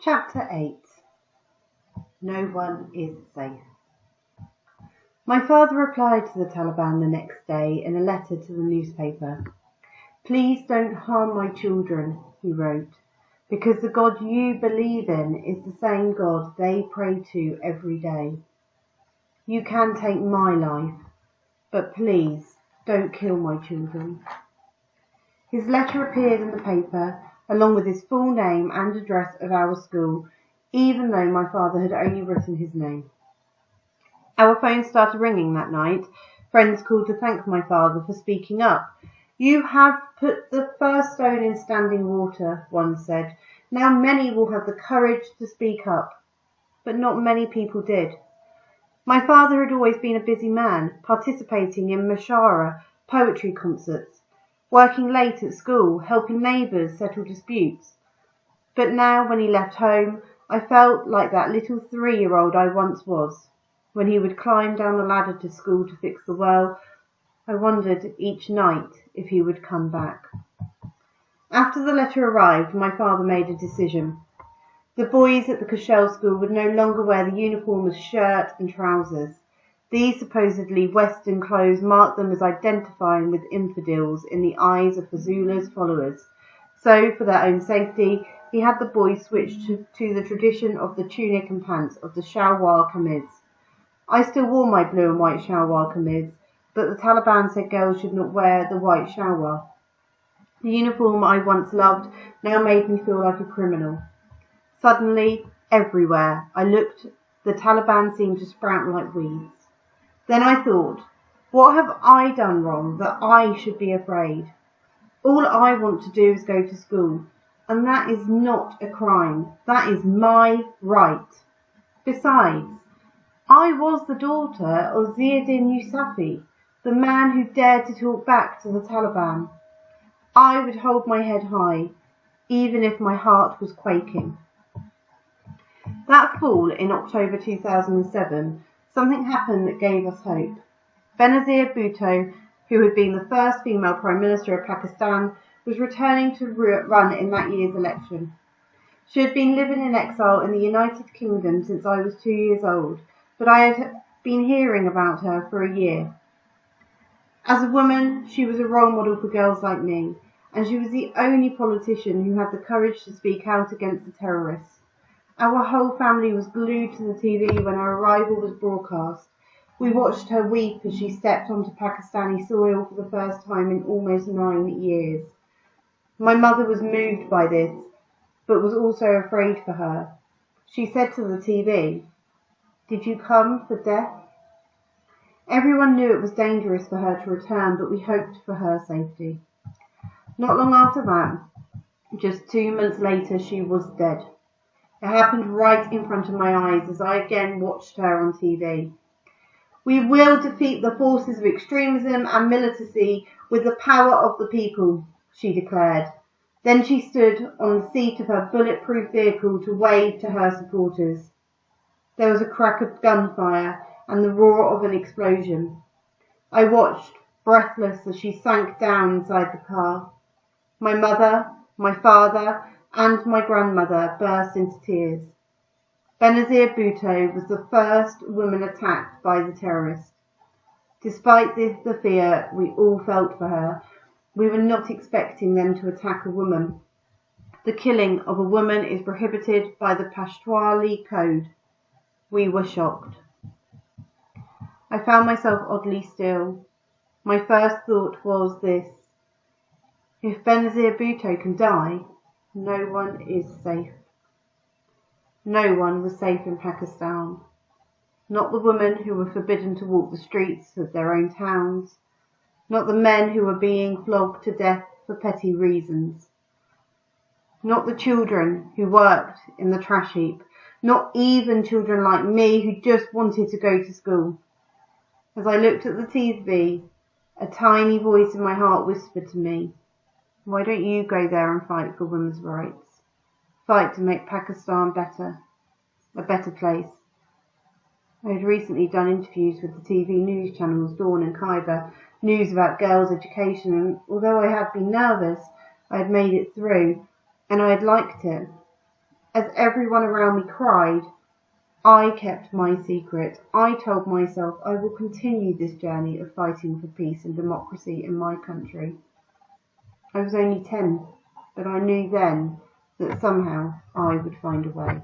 Chapter 8. No one is safe. My father replied to the Taliban the next day in a letter to the newspaper. "Please don't harm my children," he wrote, "because the God you believe in is the same God they pray to every day. You can take my life, but please don't kill my children." His letter appeared in the paper, along with his full name and address of our school, even though my father had only written his name. Our phone started ringing that night. Friends called to thank my father for speaking up. "You have put the first stone in standing water," one said. "Now many will have the courage to speak up." But not many people did. My father had always been a busy man, participating in mashara, poetry concerts, working late at school, helping neighbours settle disputes. But now, when he left home, I felt like that little 3-year-old I once was. When he would climb down the ladder to school to fix the well, I wondered each night if he would come back. After the letter arrived, my father made a decision. The boys at the Kushel school would no longer wear the uniform of shirt and trousers. These supposedly Western clothes marked them as identifying with infidels in the eyes of Fazula's followers. So, for their own safety, he had the boys switch to the tradition of the tunic and pants of the shalwar kameez. I still wore my blue and white shalwar kameez, but the Taliban said girls should not wear the white shalwar. The uniform I once loved now made me feel like a criminal. Suddenly, everywhere I looked, the Taliban seemed to sprout like weeds. Then I thought, what have I done wrong that I should be afraid? All I want to do is go to school, and that is not a crime. That is my right. Besides, I was the daughter of Ziauddin Yousafzai, the man who dared to talk back to the Taliban. I would hold my head high, even if my heart was quaking. That fall in October 2007, something happened that gave us hope. Benazir Bhutto, who had been the first female Prime Minister of Pakistan, was returning to run in that year's election. She had been living in exile in the United Kingdom since I was 2 years old, but I had been hearing about her for a year. As a woman, she was a role model for girls like me, and she was the only politician who had the courage to speak out against the terrorists. Our whole family was glued to the TV when her arrival was broadcast. We watched her weep as she stepped onto Pakistani soil for the first time in almost 9 years. My mother was moved by this, but was also afraid for her. She said to the TV, "Did you come for death?" Everyone knew it was dangerous for her to return, but we hoped for her safety. Not long after that, just 2 months later, she was dead. It happened right in front of my eyes as I again watched her on TV. "We will defeat the forces of extremism and militancy with the power of the people," she declared. Then she stood on the seat of her bulletproof vehicle to wave to her supporters. There was a crack of gunfire and the roar of an explosion. I watched, breathless, as she sank down inside the car. My mother, my father, and my grandmother burst into tears. Benazir Bhutto was the first woman attacked by the terrorists. Despite the fear we all felt for her, we were not expecting them to attack a woman. The killing of a woman is prohibited by the Pashtunwali Code. We were shocked. I found myself oddly still. My first thought was this: if Benazir Bhutto can die, no one is safe. No one was safe in Pakistan. Not the women who were forbidden to walk the streets of their own towns. Not the men who were being flogged to death for petty reasons. Not the children who worked in the trash heap. Not even children like me who just wanted to go to school. As I looked at the TV, a tiny voice in my heart whispered to me, "Why don't you go there and fight for women's rights? Fight to make Pakistan better, a better place." I had recently done interviews with the TV news channels Dawn and Khyber, news about girls' education, and although I had been nervous, I had made it through, and I had liked it. As everyone around me cried, I kept my secret. I told myself I will continue this journey of fighting for peace and democracy in my country. I was only 10, but I knew then that somehow I would find a way.